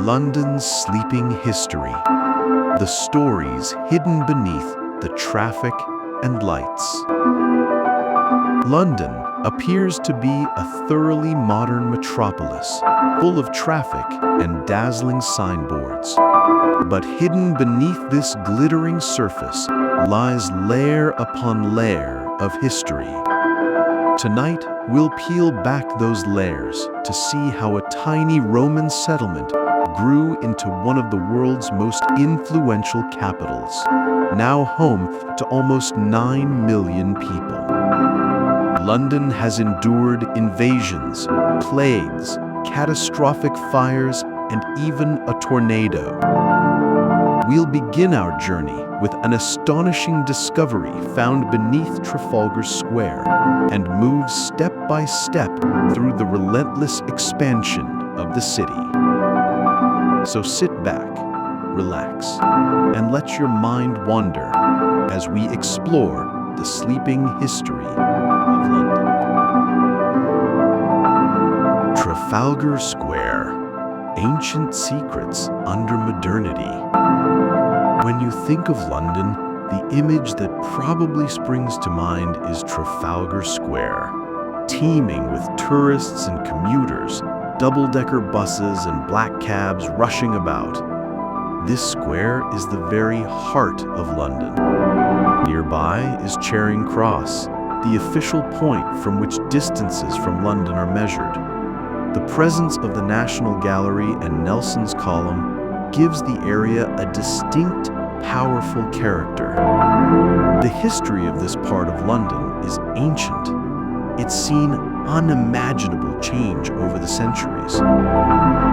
London's sleeping history. The stories hidden beneath the traffic and lights. London appears to be a thoroughly modern metropolis, full of traffic and dazzling signboards. But hidden beneath this glittering surface lies layer upon layer of history. Tonight, we'll peel back those layers to see how a tiny Roman settlement grew into one of the world's most influential capitals, now home to almost 9 million people. London has endured invasions, plagues, catastrophic fires, and even a tornado. We'll begin our journey with an astonishing discovery found beneath Trafalgar Square and move step by step through the relentless expansion of the city. So sit back, relax, and let your mind wander as we explore the sleeping history of London. Trafalgar Square, ancient secrets under modernity. When you think of London, the image that probably springs to mind is Trafalgar Square, teeming with tourists and commuters, double-decker buses and black cabs rushing about. This square is the very heart of London. Nearby is Charing Cross, the official point from which distances from London are measured. The presence of the National Gallery and Nelson's Column gives the area a distinct, powerful character. The history of this part of London is ancient. It's seen unimaginable change over the centuries.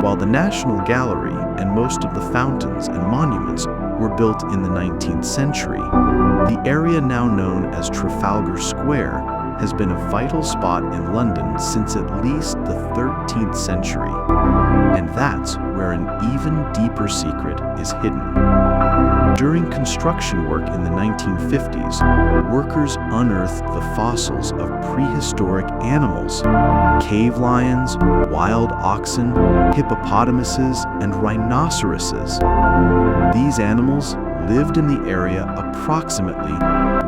While the National Gallery and most of the fountains and monuments were built in the 19th century, the area now known as Trafalgar Square has been a vital spot in London since at least the 13th century. And that's where an even deeper secret is hidden. During construction work in the 1950s, workers unearthed the fossils of prehistoric animals: cave lions, wild oxen, hippopotamuses, and rhinoceroses. These animals lived in the area approximately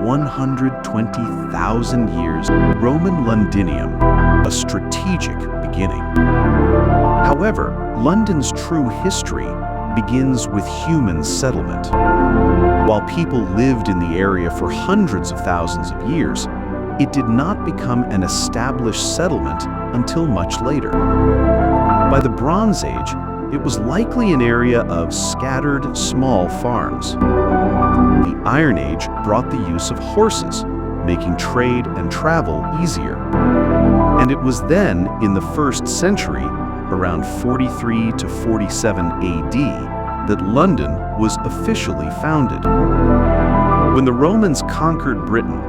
120,000 years. Roman Londinium, a strategic beginning. However, London's true history begins with human settlement. While people lived in the area for hundreds of thousands of years, it did not become an established settlement until much later. By the Bronze Age, it was likely an area of scattered, small farms. The Iron Age brought the use of horses, making trade and travel easier. And it was then, in the 1st century, around 43 to 47 AD, that London was officially founded. When the Romans conquered Britain,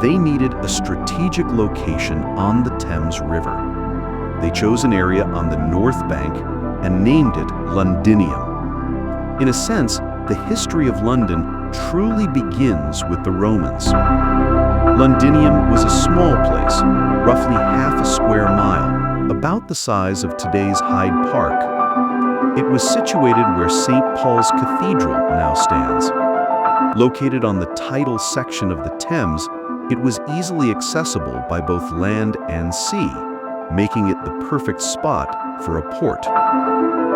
they needed a strategic location on the Thames River. They chose an area on the north bank and named it Londinium. In a sense, the history of London truly begins with the Romans. Londinium was a small place, roughly half a square mile, about the size of today's Hyde Park. It was situated where St. Paul's Cathedral now stands. Located on the tidal section of the Thames, it was easily accessible by both land and sea, making it the perfect spot for a port.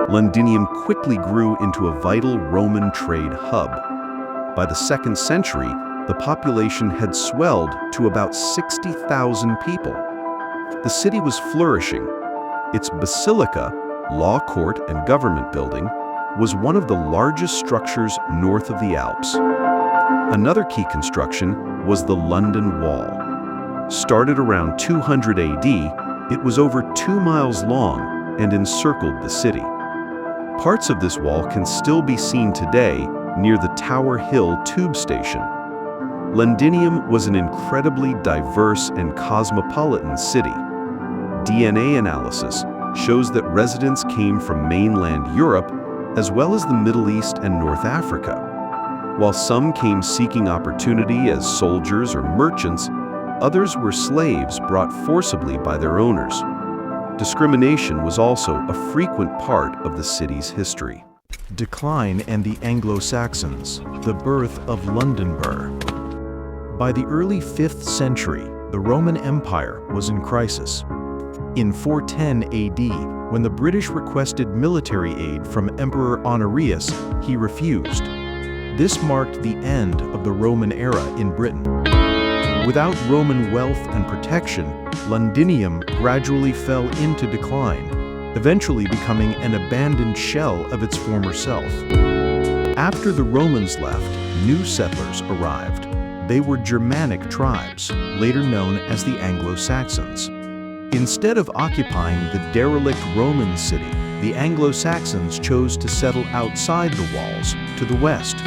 Londinium quickly grew into a vital Roman trade hub. By the 2nd century, the population had swelled to about 60,000 people. The city was flourishing. Its basilica, law court, and government building was one of the largest structures north of the Alps. Another key construction was the London Wall. Started around 200 AD, it was over 2 miles long and encircled the city. Parts of this wall can still be seen today near the Tower Hill tube station. Londinium was an incredibly diverse and cosmopolitan city. DNA analysis shows that residents came from mainland Europe as well as the Middle East and North Africa. While some came seeking opportunity as soldiers or merchants, others were slaves brought forcibly by their owners. Discrimination was also a frequent part of the city's history. Decline and the Anglo-Saxons, the birth of Londonburg. By the early 5th century, the Roman Empire was in crisis. In 410 AD, when the British requested military aid from Emperor Honorius, he refused. This marked the end of the Roman era in Britain. Without Roman wealth and protection, Londinium gradually fell into decline, eventually becoming an abandoned shell of its former self. After the Romans left, new settlers arrived. They were Germanic tribes, later known as the Anglo-Saxons. Instead of occupying the derelict Roman city, the Anglo-Saxons chose to settle outside the walls, to the west.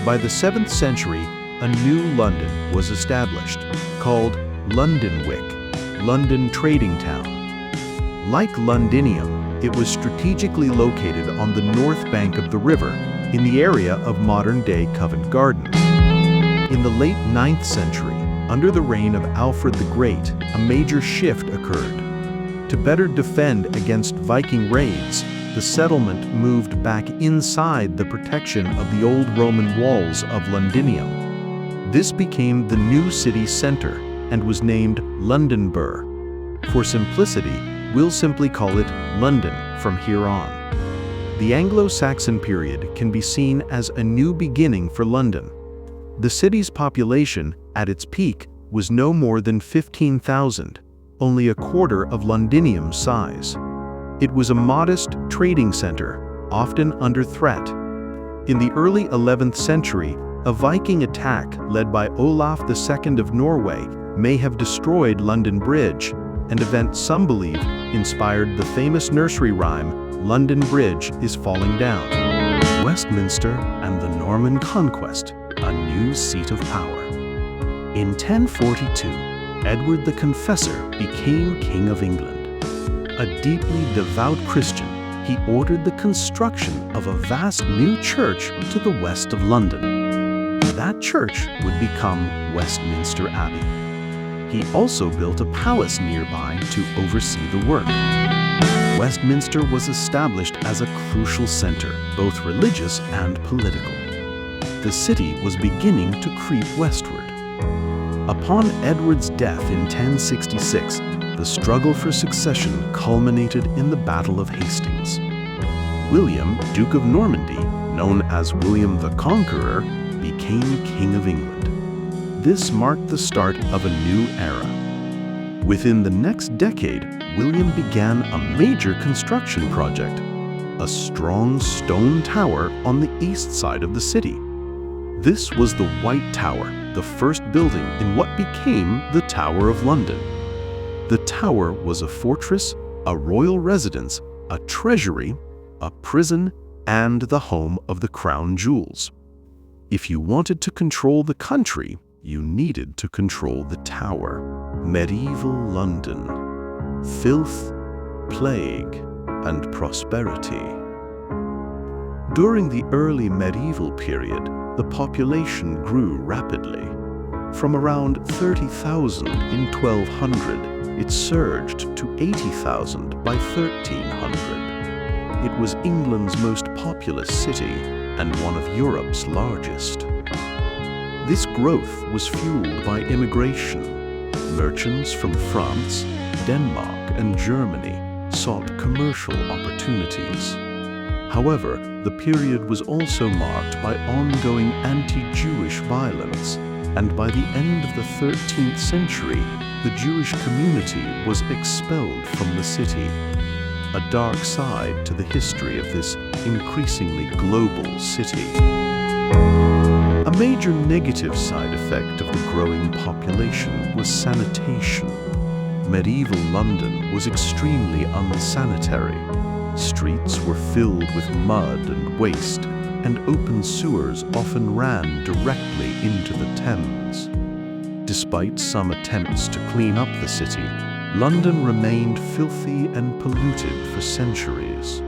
By the 7th century, a new London was established, called Londonwic, London Trading Town. Like Londinium, it was strategically located on the north bank of the river, in the area of modern-day Covent Garden. In the late 9th century, under the reign of Alfred the Great, a major shift occurred. To better defend against Viking raids, the settlement moved back inside the protection of the old Roman walls of Londinium. This became the new city center and was named Londonburg. For simplicity, we'll simply call it London from here on. The Anglo-Saxon period can be seen as a new beginning for London. The city's population, at its peak, was no more than 15,000, only a quarter of Londinium's size. It was a modest trading center, often under threat. In the early 11th century, a Viking attack led by Olaf II of Norway may have destroyed London Bridge, an event some believe inspired the famous nursery rhyme, "London Bridge is falling down." Westminster and the Norman Conquest, a new seat of power. In 1042, Edward the Confessor became King of England. A deeply devout Christian, he ordered the construction of a vast new church to the west of London. That church would become Westminster Abbey. He also built a palace nearby to oversee the work. Westminster was established as a crucial center, both religious and political. The city was beginning to creep westward. Upon Edward's death in 1066, the struggle for succession culminated in the Battle of Hastings. William, Duke of Normandy, known as William the Conqueror, became King of England. This marked the start of a new era. Within the next decade, William began a major construction project, a strong stone tower on the east side of the city. This was the White Tower, the first building in what became the Tower of London. The tower was a fortress, a royal residence, a treasury, a prison, and the home of the crown jewels. If you wanted to control the country, you needed to control the tower. Medieval London. Filth, plague, and prosperity. During the early medieval period, the population grew rapidly. From around 30,000 in 1200, it surged to 80,000 by 1300. It was England's most populous city and one of Europe's largest. This growth was fueled by immigration. Merchants from France, Denmark, and Germany sought commercial opportunities. However, the period was also marked by ongoing anti-Jewish violence, and by the end of the 13th century, the Jewish community was expelled from the city. A dark side to the history of this increasingly global city. A major negative side effect of the growing population was sanitation. Medieval London was extremely unsanitary. Streets were filled with mud and waste, and open sewers often ran directly into the Thames. Despite some attempts to clean up the city, London remained filthy and polluted for centuries.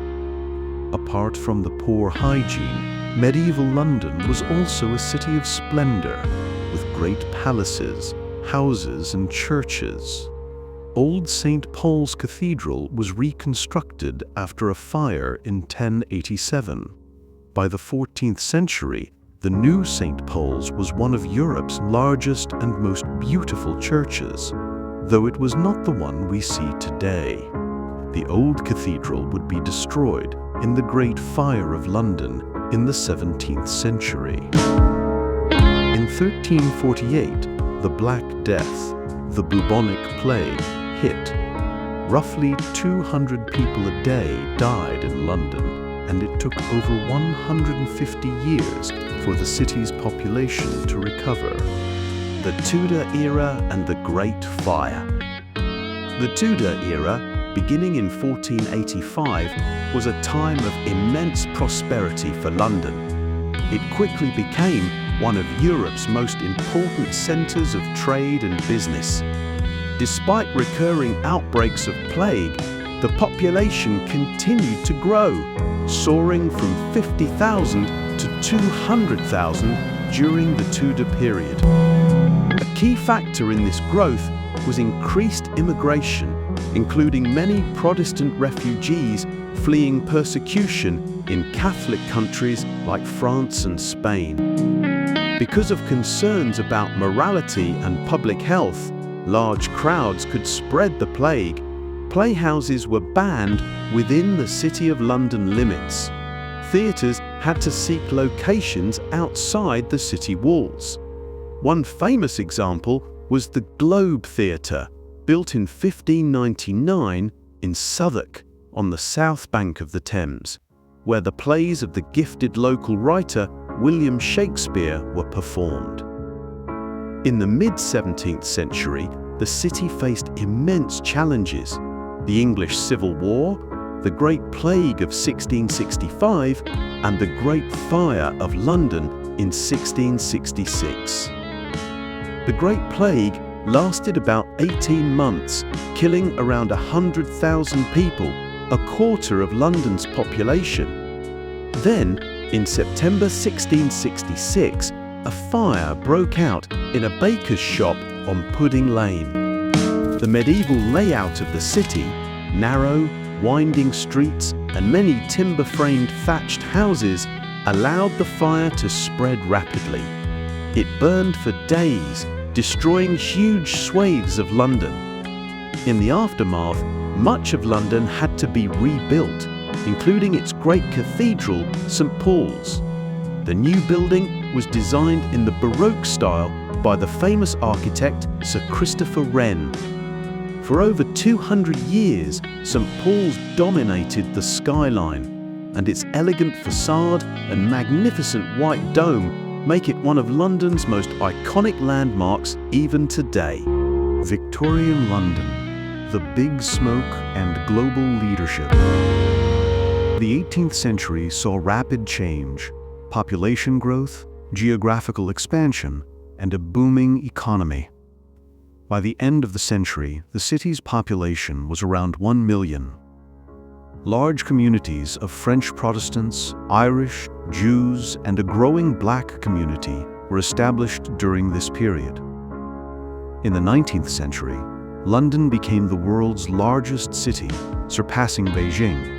Apart from the poor hygiene, medieval London was also a city of splendor, with great palaces, houses, and churches. Old St. Paul's Cathedral was reconstructed after a fire in 1087. By the 14th century, the new St. Paul's was one of Europe's largest and most beautiful churches, though it was not the one we see today. The old cathedral would be destroyed in the Great Fire of London in the 17th century. In 1348, the Black Death, the bubonic plague, hit. Roughly 200 people a day died in London, and it took over 150 years for the city's population to recover. The Tudor era and the Great Fire. The Tudor era, beginning in 1485, was a time of immense prosperity for London. It quickly became one of Europe's most important centers of trade and business. Despite recurring outbreaks of plague, the population continued to grow, soaring from 50,000 to 200,000 during the Tudor period. A key factor in this growth was increased immigration, including many Protestant refugees fleeing persecution in Catholic countries like France and Spain. Because of concerns about morality and public health, large crowds could spread the plague. Playhouses were banned within the City of London limits. Theatres had to seek locations outside the city walls. One famous example was the Globe Theatre, built in 1599 in Southwark, on the south bank of the Thames, where the plays of the gifted local writer William Shakespeare were performed. In the mid-17th century, the city faced immense challenges: the English Civil War, the Great Plague of 1665, and the Great Fire of London in 1666. The Great Plague lasted about 18 months, killing around 100,000 people, a quarter of London's population. Then, in September 1666, a fire broke out in a baker's shop on Pudding Lane. The medieval layout of the city, narrow, winding streets, and many timber-framed thatched houses, allowed the fire to spread rapidly. It burned for days, destroying huge swathes of London. In the aftermath, much of London had to be rebuilt, including its great cathedral, St. Paul's. The new building was designed in the Baroque style by the famous architect Sir Christopher Wren. For over 200 years, St. Paul's dominated the skyline, and its elegant facade and magnificent white dome make it one of London's most iconic landmarks even today. Victorian London, the Big Smoke and global leadership. The 18th century saw rapid change, population growth, geographical expansion, and a booming economy. By the end of the century, the city's population was around 1 million. Large communities of French Protestants, Irish, Jews, and a growing black community were established during this period. In the 19th century, London became the world's largest city, surpassing Beijing.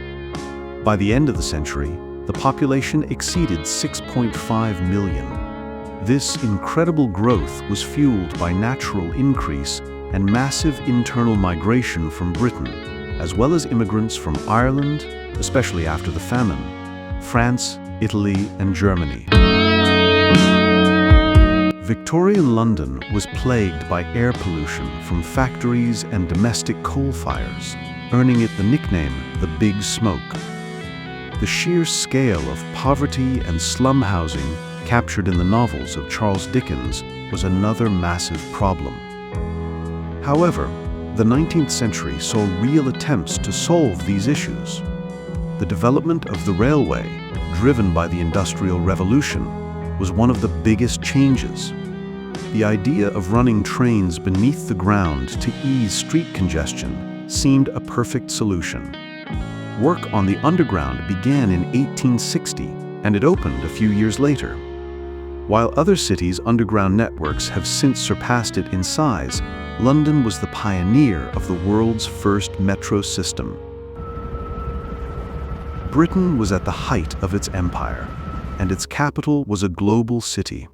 By the end of the century, the population exceeded 6.5 million. This incredible growth was fueled by natural increase and massive internal migration from Britain, as well as immigrants from Ireland, especially after the famine, France, Italy, and Germany. Victorian London was plagued by air pollution from factories and domestic coal fires, earning it the nickname the Big Smoke. The sheer scale of poverty and slum housing captured in the novels of Charles Dickens was another massive problem. However, the 19th century saw real attempts to solve these issues. The development of the railway, driven by the Industrial Revolution, was one of the biggest changes. The idea of running trains beneath the ground to ease street congestion seemed a perfect solution. Work on the Underground began in 1860, and it opened a few years later. While other cities' underground networks have since surpassed it in size, London was the pioneer of the world's first metro system. Britain was at the height of its empire, and its capital was a global city.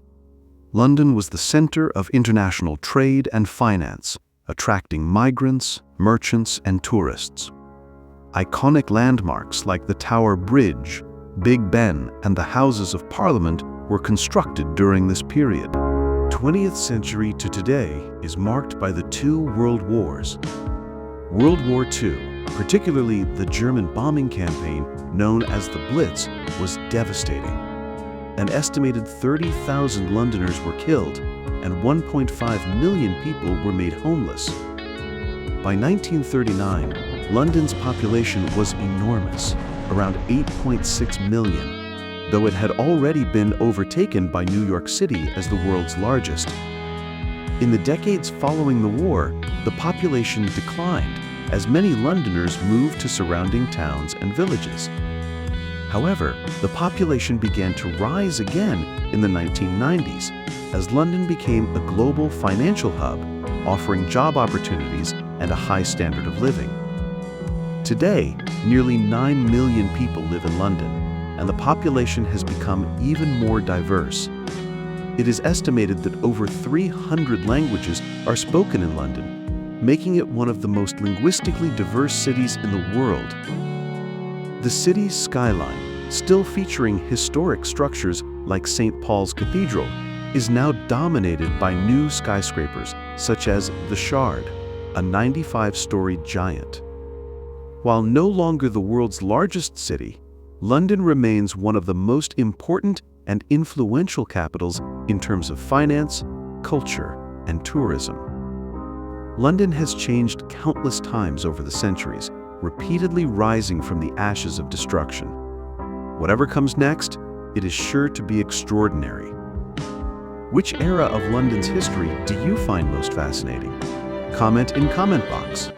London was the center of international trade and finance, attracting migrants, merchants, and tourists. Iconic landmarks like the Tower Bridge, Big Ben, and the Houses of Parliament were constructed during this period. 20th century to today is marked by the two world wars. World War II, particularly the German bombing campaign known as the Blitz, was devastating. An estimated 30,000 Londoners were killed, and 1.5 million people were made homeless. By 1939, London's population was enormous, around 8.6 million, though it had already been overtaken by New York City as the world's largest. In the decades following the war, the population declined as many Londoners moved to surrounding towns and villages. However, the population began to rise again in the 1990s as London became a global financial hub, offering job opportunities and a high standard of living. Today, nearly 9 million people live in London, and the population has become even more diverse. It is estimated that over 300 languages are spoken in London, making it one of the most linguistically diverse cities in the world. The city's skyline, still featuring historic structures like St. Paul's Cathedral, is now dominated by new skyscrapers such as the Shard, a 95-story giant. While no longer the world's largest city, London remains one of the most important and influential capitals in terms of finance, culture, and tourism. London has changed countless times over the centuries, repeatedly rising from the ashes of destruction. Whatever comes next, it is sure to be extraordinary. Which era of London's history do you find most fascinating? Comment in comment box.